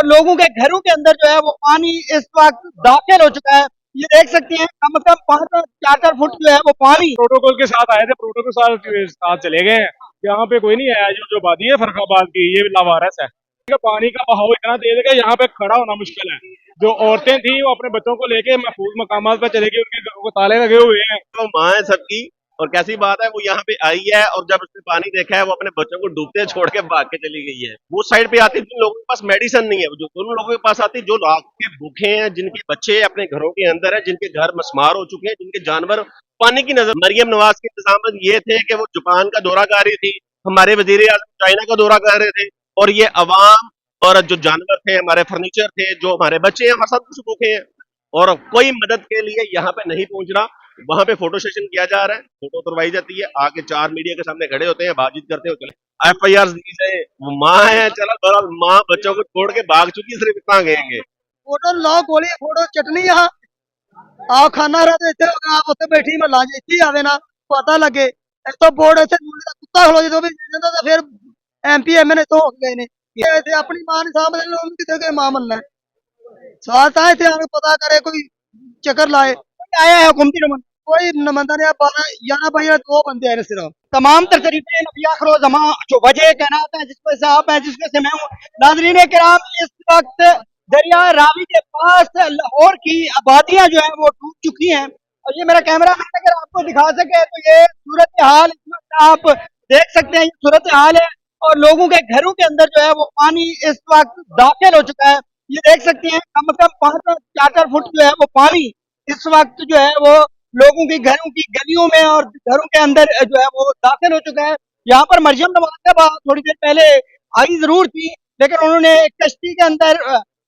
लोगों के घरों के अंदर जो है वो पानी इस वक्त दाखिल हो चुका है। ये देख सकते हैं कम से कम 5-4 फुट जो है वो पानी प्रोटोकॉल के साथ आए थे, प्रोटोकॉल के साथ चले गए हैं। यहाँ पे कोई नहीं आया। जो वादी है फर्रुखाबाद की, ये लावारिस है। पानी का बहाव इतना तेज है कि यहाँ पे खड़ा होना मुश्किल है। जो औरतें थी वो अपने बच्चों को लेके महफूज मकामात पर चले गई, उनके घरों को ताले लगे हुए हैं। तो माँ है सबकी, और कैसी बात है वो यहाँ पे आई है और जब उसने पानी देखा है वो अपने बच्चों को डूबते छोड़ के भाग के चली गई है। वो साइड पे आती जिन लोगों के पास मेडिसिन नहीं है, जो दोनों लोगों के पास आती जो रात के भूखे हैं, जिनके बच्चे अपने घरों के अंदर है, जिनके घर मस्मार हो चुके हैं, जिनके जानवर पानी की नजर। मरियम नवाज के इंतजाम ये थे कि वो जापान का दौरा कर रही थी, हमारे वजीर आजम चाइना का दौरा कर रहे थे, और ये अवाम और जो जानवर थे, हमारे फर्नीचर थे, जो हमारे बच्चे हैं, हमारे सब कुछ भूखे हैं और कोई मदद के लिए यहाँ पे नहीं पहुंच रहा। वहां पे फोटो सेशन किया जा रहा है, फोटो करवाई जाती है, आके 4 मीडिया के सामने खड़े होते हैं, बातचीत करते हुए चले। FIR दी जाए, वो माँ है, चलो बहरहाल माँ बच्चों को छोड़ के भाग चुकी, सिर्फ इतना कहेंगे। फोटो लाओ गोली फोटो चटनी यहाँ आओ खाना रहा तो इतने हो आप उत्ते बैठी महला च इत्थे आवे ना पता लगे। एक तो बोर्ड इत्थे कुत्ता खलो जो भी जांदा तो फिर MP MN तो हो गए ने इत्थे अपनी मां ने सामने लोग किते के मां मनना सवाल था इत्थे आके पता करे कोई चक्कर लाए आया है हुकूमती नुमाइंदा कोई नुमाइंदा ने 12-11 2 बंदे आए ने सिर्फ तमाम तर तरीके नबिया खरोजमा जो वजह कहना है जिस पे से आप हैं जिसमें से मैं हूँ। नाजरीन किराम इस वक्त दरिया रावी के पास लाहौर की आबादियां जो है वो डूब चुकी हैं और ये मेरा कैमरा मैन अगर आपको दिखा सके तो ये सूरत हाल इस वक्त आप देख सकते हैं, ये सूरत हाल है और लोगों के घरों के अंदर जो है वो पानी इस वक्त दाखिल हो चुका है। ये देख सकते हैं कम से कम 5-4 फुट जो है वो पानी इस वक्त जो है वो लोगों की घरों की गलियों में और घरों के अंदर जो है वो दाखिल हो चुका है। यहाँ पर मरियम नवाज साहब थोड़ी देर पहले आई जरूर थी, लेकिन उन्होंने एक कश्ती के अंदर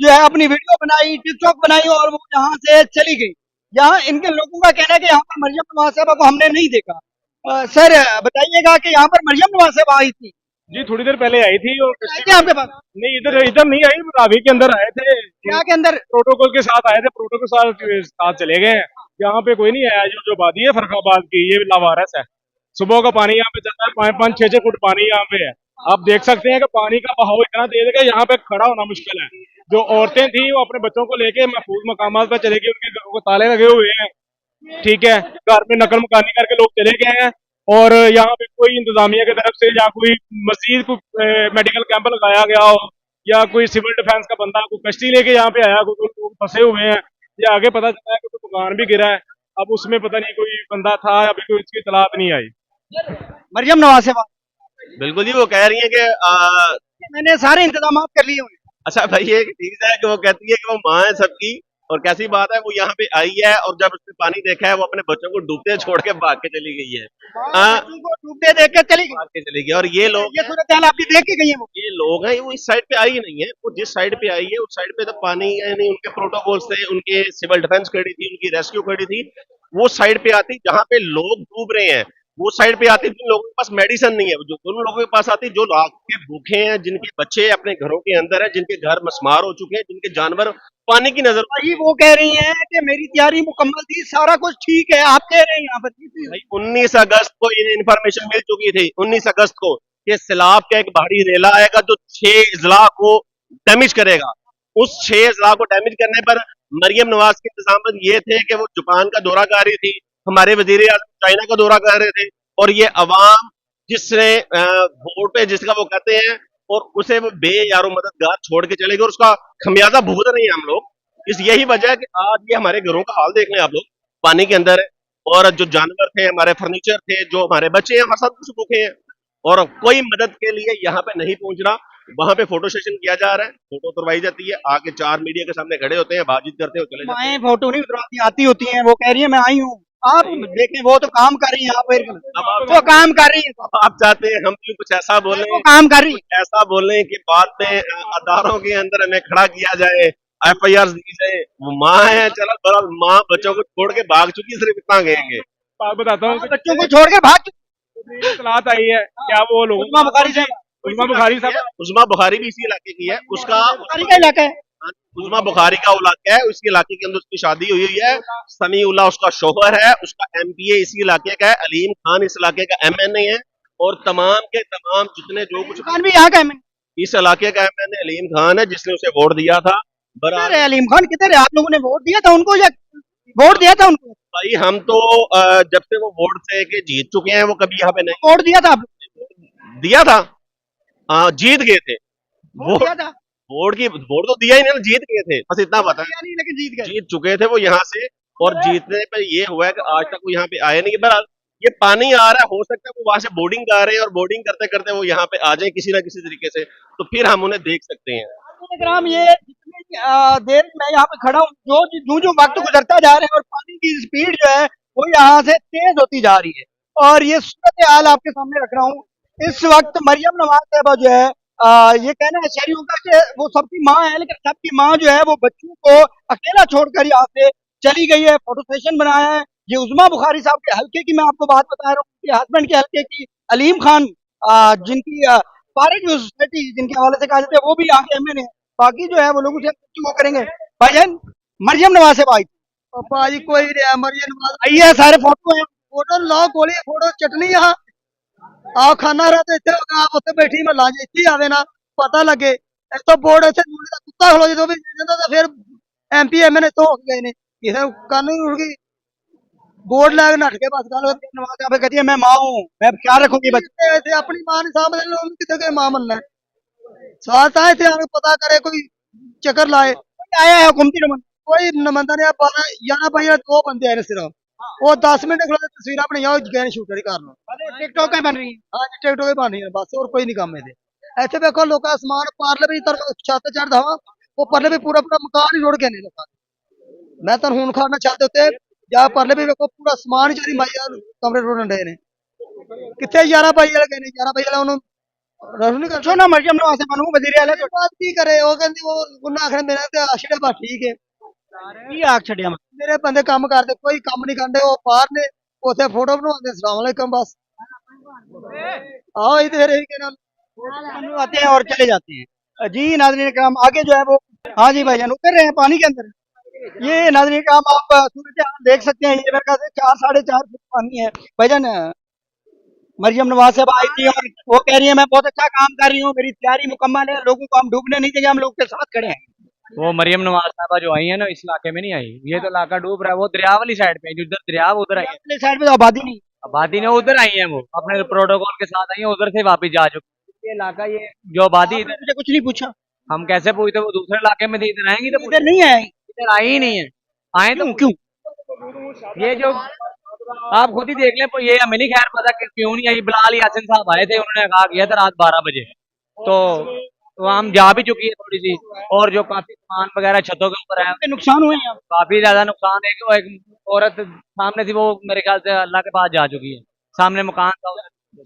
जो है अपनी वीडियो बनाई, टिकटॉक बनाई और वो यहाँ से चली गई। यहाँ इनके लोगों का कहना है कि यहाँ पर मरियम नवाज साहबा को हमने नहीं देखा। सर बताइएगा कि यहाँ पर मरियम नवाज साहबा आई थी, जी थोड़ी देर पहले आई थी और आई थी आपके पास? नहीं, इधर इधर नहीं आई, रावी के अंदर आए थे। क्या के अंदर? प्रोटोकॉल के साथ आए थे, प्रोटोकॉल के साथ चले गए हैं। यहाँ पे कोई नहीं आया। जो वादी है फर्रुखाबाद की, ये लावारिस है। सुबह का पानी यहाँ पे चल रहा है, 5-5 6 6 फुट पानी यहाँ पे है। आप देख सकते हैं कि पानी का बहाव इतना तेज है कि यहाँ पे खड़ा होना मुश्किल है। जो औरतें थी वो अपने बच्चों को लेके महफूज मकामात पर चले गई, उनके घरों को ताले लगे हुए हैं। ठीक है, घर में नकल मकानी करके लोग चले गए हैं और यहाँ पे कोई इंतजामिया की तरफ से या कोई मजीद कोई मेडिकल कैंप लगाया गया हो या कोई सिविल डिफेंस का बंदा कोई कश्ती लेके यहाँ पे आया, कोई लोग फंसे हुए हैं। या आगे पता चला है कि कोई मकान भी गिरा है, अब उसमें पता नहीं कोई बंदा था, अभी कोई इसकी इतलात नहीं आई। मरियम नवाज से बात बिल्कुल जी, वो कह रही है कि मैंने सारे इंतजाम कर लिए हुए हैं। अच्छा भाई ये एक चीज है कि वो कहती है कि वो माँ है सबकी, और कैसी बात है वो यहाँ पे आई है और जब उसने पानी देखा है वो अपने बच्चों को डूबते छोड़ के भाग के चली गई है। बच्चों को डूबते देख के चली गई। भाग के चली गई। और ये लोग ये सूरत हाल आपकी देख के गई है वो। ये लोग हैं वो इस साइड पे आई नहीं है, वो जिस साइड पे आई है उस साइड पे तो पानी यानी उनके प्रोटोकॉल्स थे, उनके सिविल डिफेंस खड़ी थी, उनकी रेस्क्यू खड़ी थी। वो साइड पे आती जहाँ पे लोग डूब रहे हैं, वो साइड पे आती जिन लोगों के पास मेडिसिन नहीं है, जो दोनों लोगों के पास आती जो रात के भूखे हैं, जिनके बच्चे अपने घरों के अंदर है, जिनके घर मस्मार हो चुके हैं, जिनके जानवर पानी की नजर। वही वो कह रही हैं कि मेरी तैयारी मुकम्मल थी, सारा कुछ ठीक है, आप कह रहे हैं यहाँ पर। भाई 19 अगस्त को इन्हें इन्फॉर्मेशन मिल चुकी थी, 19 अगस्त को कि सैलाब का एक भारी रेला आएगा जो 6 अजला को डैमेज करेगा। उस 6 अजला को डैमेज करने पर मरियम नवाज के इंतजाम ये थे कि वो जापान का दौरा कर रही थी, हमारे वजीर आजम चाइना का दौरा कर रहे थे, और ये अवाम जिसने वोट पे जिसका वो कहते हैं और उसे वो बेयारो मददगार छोड़ के चले गए और उसका खमियाजा भुगत रहे हैं हम लोग। इस यही वजह है कि आज ये हमारे घरों का हाल देख लें आप लोग, पानी के अंदर है और जो जानवर थे, हमारे फर्नीचर थे, जो हमारे बच्चे हैं, हमारे सब कुछ भूखे हैं और कोई मदद के लिए यहाँ पे नहीं पहुंच रहा। वहां पे फोटो सेशन किया जा रहा है, फोटो करवाई जाती है, आके 4 मीडिया के सामने खड़े होते हैं, बातचीत करते हुए चले जाते हैं। माएँ फोटो नहीं उतरवाती, आती होती हैं, वो कह रही है मैं आई हूँ। आप देखें वो तो काम कर रही हैं, आप अब आप वो काम कर रही है, आप चाहते हैं हम भी कुछ ऐसा बोलें, वो काम कर रही है। ऐसा बोलें कि बाद में अदारों के अंदर हमें खड़ा किया जाए, FIR दी जाए। वो माँ है, चलो बहरहाल माँ बच्चों को छोड़ के भाग चुकी, सिर्फ इतना कहेंगे। बात बताता हूँ, बच्चों को छोड़ के भाग इतलात आई है क्या वो लोग उस्मा बुखारी से उस्मा बुखारी साहब। उस्मा बुखारी भी इसी इलाके की है, उसका बुखारी का इलाका है। उस्मा बुखारी का इलाका है, उसके इलाके के अंदर उसकी शादी हुई हुई है। समीउल्लाह उसका शोहर है, उसका MPA इसी इलाके का है, अलीम खान इस इलाके का MNA है, और तमाम के तमाम जितने जो कुछ दुकान भी यहाँ का है। इस इलाके का एमएनए अलीम खान है, जिसने उसे वोट दिया था। किधर बहरहाल है अलीम खान, किधर है? आप लोगों ने वोट दिया था उनको या वोट दिया था उनको? भाई हम तो जब से वो वोट से के जीत चुके हैं, वो कभी यहाँ पे नहीं वोट दिया था आप? दिया था। जीत गए थे। वोट वोट दिया था? वोट तो दिया ही नहीं, जीत गए थे, बस इतना वोट पता है। दिया नहीं लेकिन जीत गए। जीत चुके थे वो यहाँ से, और जीतने पे ये हुआ है कि आज तक वो यहाँ पे आए नहीं। बहरहाल ये पानी आ रहा है, हो सकता है वो वहां से बोर्डिंग कर रहे हैं, और बोर्डिंग करते करते वो यहाँ पे आ जाए किसी ना किसी तरीके से, तो फिर हम उन्हें देख सकते हैं। ग्राम ये जितनी देर मैं यहाँ पे खड़ा हूँ, जो जो वक्त गुजरता जा रहा है और पानी की स्पीड जो है वो यहाँ से तेज होती जा रही है। और ये सूरत हाल आपके सामने रख रहा हूँ। इस वक्त मरियम नवाज साहबा जो है, ये कहना है शहरियों का कि वो सबकी माँ है, लेकिन सबकी माँ जो है वो बच्चों को अकेला छोड़कर यहाँ से चली गई है। फोटो सेशन बनाया है। ये उजमा बुखारी साहब के हल्के की मैं आपको बात बता रहा हूँ, कि हस्बैंड के हल्के की अलीम खान, जिनकी पारिक सोसाइटी जिनके हवाले से कहा जाता है, वो भी यहाँ के एमएनए है। बाकी जो है वो लोग उसे वो करेंगे। भाईजान, मरियम नवाज से भाई भाई कोई नहीं है। मरियम नवाज आई है, सारे फोटो है। फोटो लाओ, गोली फोटो चटनी यहाँ आओ खाना रहा तो इतने आप उत्ते बैठी महला च इत्थे आवे ना पता लगे। एक तो बोर्ड इत्थे दूर दा कुत्ता खलो जो भी ਜਾਂਦਾ ਤਾਂ ਫਿਰ एमपी एमएनए तो हो गए ने ਕਿਸੇ कानून उड़ गई बोर्ड ला के नट के बस गल नवाज साहब कहती है मैं मां हूं, मैं ख्याल रखूंगी बच्चे ऐसे अपनी मां नहीं सामने लोग कितने के मां बनना है। साथ आए थे आगे पता करे कोई चक्कर लाए। कोई आया है हुकूमती नुमाइंदा? कोई नुमाइंदा नहीं। 12 11 बजे दो बंदे आए ने सिर्फ, वो 10 मिनट खड़े तस्वीर बनाई गए शूटर ही करना। टिकटॉक बन रही है। हाँ जी टिकटॉक बन रही है बस, और कोई नहीं काम है। ਇੱਥੇ ਵੇਖੋ ਲੋਕਾਂ ਦਾ ਸਮਾਨ ਪਾਰਲੇ ਵੀ ਤਰਫ ਛੱਤ ਚੜਦਾ ਵਾ, ਉਹ ਪਰਲੇ ਵੀ ਪੂਰਾ ਪੂਰਾ ਮਕਾਨ ਹੀ ਰੁੜ ਗਏ ਨੇ ਲੋਕਾਂ ਦੇ। ਮੈਂ ਤੁਹਾਨੂੰ ਹੁਣ ਖਾਣਾ ਛੱਤ ਦੇ ਉੱਤੇ ਜਾਂ ਪਰਲੇ ਵੀ ਵੇਖੋ ਪੂਰਾ ਸਮਾਨ ਹੀ ਜਿਹੜੀ ਮਾਈਆ ਕਮਰੇ ਰੁੜਨ ਡਏ ਨੇ। ਕਿੱਥੇ 11 ਬਾਈ ਵਾਲੇ ਗਏ ਨੇ? 11 ਬਾਈ ਵਾਲਾ ਉਹਨੂੰ ਰਸੂ ਨਹੀਂ ਕਰਦਾ ਨਾ। ਮਰਜ਼ੀ ਨੂੰ ਆਸੇ ਬਣੂ ਵਜ਼ੀਰ ਆਲੇ ਤੋਂ ਬਾਤ ਕੀ ਕਰੇ? ਉਹ ਕਹਿੰਦੀ ਉਹ ਉਹਨਾਂ ਆਖਣ ਮੇਰੇ ਤੇ ਆਸ਼ੜੇ ਬਾ ਠੀਕ ਹੈ। ਕੀ ਆਖ ਛੱਡਿਆ ਮੈਂ? ਮੇਰੇ ਬੰਦੇ ਕੰਮ ਕਰਦੇ, ਕੋਈ ਕੰਮ ਨਹੀਂ ਕਰਦੇ, ਉਹ ਬਾਹਰ ਨੇ ਉੱਥੇ ਫੋਟੋ ਬਣਵਾਉਂਦੇ। अस्सलाम वालेकुम बस आओ इधर ही के नाम आते हैं और चले जाते हैं। जी नाज़रीन कराम, आगे जो है वो हाँ जी भाईजान उतर रहे हैं पानी के अंदर। ये नाज़रीन कराम आप सूरत हाल देख सकते हैं। ये मेरे ख्याल से 4 4.5 फुट पानी है। भाईजान मरियम नवाज साहब आई थी और वो कह रही है मैं बहुत अच्छा काम कर रही हूँ, मेरी तैयारी मुकम्मल है, लोगों को हम डूबने नहीं देंगे, हम लोग के साथ खड़े हैं। वो मरियम नवाज साहबा जो आई है ना, इस इलाके में नहीं आई। ये तो इलाका डूब रहा है। वो दरिया वाली साइड पे है, जिधर दरिया वो उधर आई है। अपने साइड पे तो आबादी नहीं। आबादी ने उधर आई है, वो अपने प्रोटोकॉल के साथ आई है, उधर से वापिस जा चुकी। ये इलाका ये जो आबादी आपने इधर, मुझे कुछ नहीं पूछा। हम कैसे पूछते? वो दूसरे इलाके में थी, इधर आएंगी तो इधर नहीं आए। इधर आई ही नहीं है। आए तो क्यों? ये जो आप खुद ही देख लें, ये हमें नहीं खैर पता कि क्यों नहीं आई। बिलाल यासिन साहब आए थे, उन्होंने कहा किया था रात 12 बजे, तो हम जा भी चुकी है थोड़ी सी। और जो काफी सामान वगैरह छतों के ऊपर है, नुकसान हुए हैं। काफी ज्यादा नुकसान है। कि वो एक औरत सामने थी, वो मेरे ख्याल से अल्लाह के पास जा चुकी है। सामने मकान था,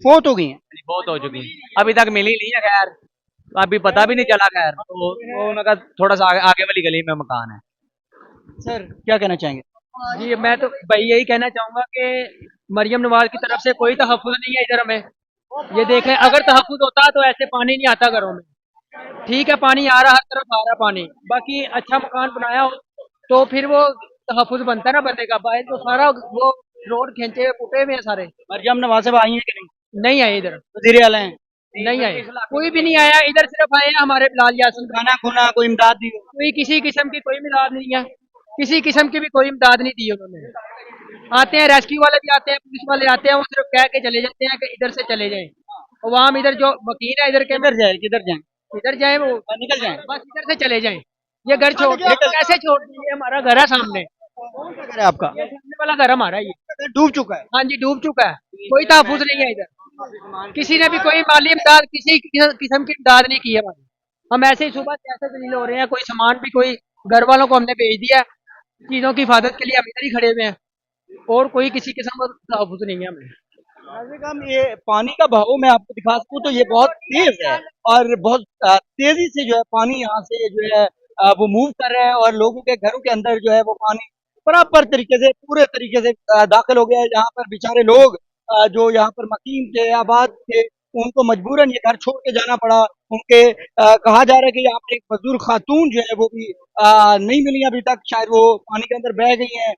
फोत हो गई हैं। बहुत हो चुकी है, अभी तक मिली नहीं है। खैर अभी पता भी नहीं चला। खैर तो वो उनका थोड़ा सा आगे वाली गली में मकान है। सर क्या कहना चाहेंगे? जी मैं तो भाई यही कहना चाहूंगा कि मरियम नवाज की तरफ से कोई तहफ़्फ़ुज़ नहीं है इधर हमें। ये देखें, अगर तहफ़्फ़ुज़ होता तो ऐसे पानी नहीं आता घरों में। ठीक है, पानी आ रहा, हर तरफ आ रहा पानी, बाकी अच्छा मकान बनाया हो तो फिर वो तहफ़्फ़ुज़ बनता है ना बंदे का। बाहर तो सारा वो रोड खींचे हुए पुटे हुए हैं सारे। मरियम नवाज साहब आई हैं कि नहीं? नहीं आए इधर, वजीर आला हैं? नहीं आए, कोई भी नहीं आया इधर। सिर्फ आए हैं हमारे बिलाल यासिन खान। खाना खुना कोई इमदाद दी? कोई किसी किस्म की कोई इमदाद नहीं है, किसी किस्म की भी कोई इमदाद नहीं दी उन्होंने। आते हैं रेस्क्यू वाले भी आते हैं, पुलिस वाले आते हैं, वो सिर्फ कह के चले जाते हैं कि इधर से चले जाएं। और वहाँ इधर जो वकील है इधर के, किधर जाए? किधर जाए? इधर जाए वो निकल जाए? बस इधर से चले जाएं। ये घर छोड़ कैसे छोड़ दीजिए? हमारा घर है सामने, कौन सा घर है आपका? ये सामने वाला घर हमारा ही है। डूब चुका है। हाँ जी डूब चुका है, कोई तहफ़्फ़ुज़ नहीं है इधर। किसी ने भी कोई माली इमदाद, किसी किस्म की इमदाद नहीं की है हमारी। हम ऐसे ही सुबह से ऐसे दलील हो रहे हैं, कोई सामान भी कोई घर वालों को हमने भेज दिया, चीज़ों की हिफाजत के लिए हम इधर ही खड़े हुए हैं, और कोई किसी किस्म का तहफ़्फ़ुज़ नहीं है हमें। हम ये पानी का बहाव मैं आपको दिखा सकूं तो ये बहुत तेज है, और बहुत तेजी से जो है पानी यहाँ से जो है वो मूव कर रहा है, और लोगों के घरों के अंदर जो है वो पानी बराबर तरीके से पूरे तरीके से दाखिल हो गया है। यहाँ पर बेचारे लोग जो यहाँ पर मकीन थे, आबाद थे, उनको मजबूरन ये घर छोड़ के जाना पड़ा। उनके कहा जा रहा है कि यहाँ पर एक मजदूर खातून जो है वो भी नहीं मिली अभी तक, शायद वो पानी के अंदर बह गई हैं।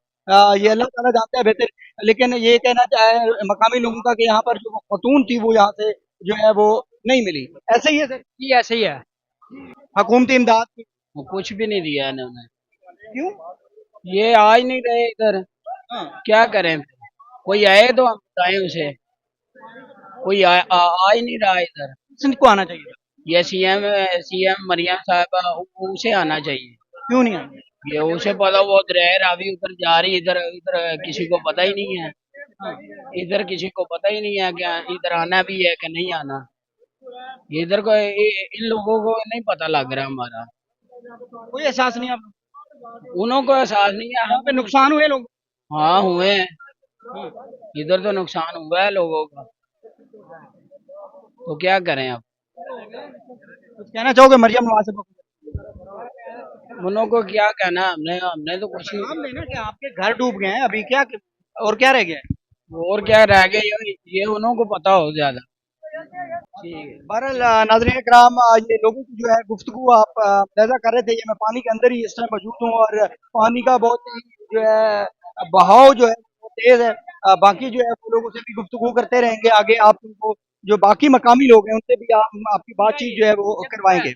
ये अल्लाह ताला जानता है बेहतर, लेकिन ये कहना चाहे मकामी लोगों का कि यहाँ पर जो खातून थी वो यहाँ से जो है वो नहीं मिली, ऐसे ही है सर। जी ऐसे ही है। हुकूमती इमदाद की वो कुछ भी नहीं दिया इन्होंने। क्यों? ये आ ही नहीं रहे इधर, हाँ। क्या करें फिर? कोई आए तो हम बताएं उसे, कोई आ ही नहीं रहा इधर। किनको आना चाहिए था? ये सीएम मरियम साहबा, उसे आना चाहिए। क्यों नहीं आना? ये उसे पता, वो रह अभी उधर जा रही, इधर इधर किसी को पता ही नहीं है। इधर किसी को पता ही नहीं है क्या इधर आना भी है कि नहीं आना। इधर को इन लोगों को नहीं पता लग रहा हमारा, कोई एहसास नहीं आप उन्हों को एहसास नहीं है। यहाँ पे नुकसान हुए लोग? हाँ हुए हैं, इधर तो नुकसान हुआ है लोगों का, तो क्या करें अब? कुछ कहना चाहोगे मरियम नवाज साहब को? उन्हों को क्या कहना, हमने हमने तो कुछ नाम नहीं। लेना कि आपके घर डूब गए हैं अभी, क्या और क्या रह गया है? और क्या रह गए, ये उन्हों को पता हो ज्यादा। बहरहाल नाज़रीन इकराम, ये लोगों की जो है गुफ्तगू आप अंदाजा कर रहे थे, ये मैं पानी के अंदर ही इस टाइम मौजूद हूँ और पानी का बहुत ही जो है बहाव जो है वो तेज है। बाकी जो है वो लोगों से भी गुफ्तगू करते रहेंगे आगे, आप उनको जो बाकी मकामी लोग हैं उनसे भी आप आपकी बातचीत जो है वो करवाएंगे।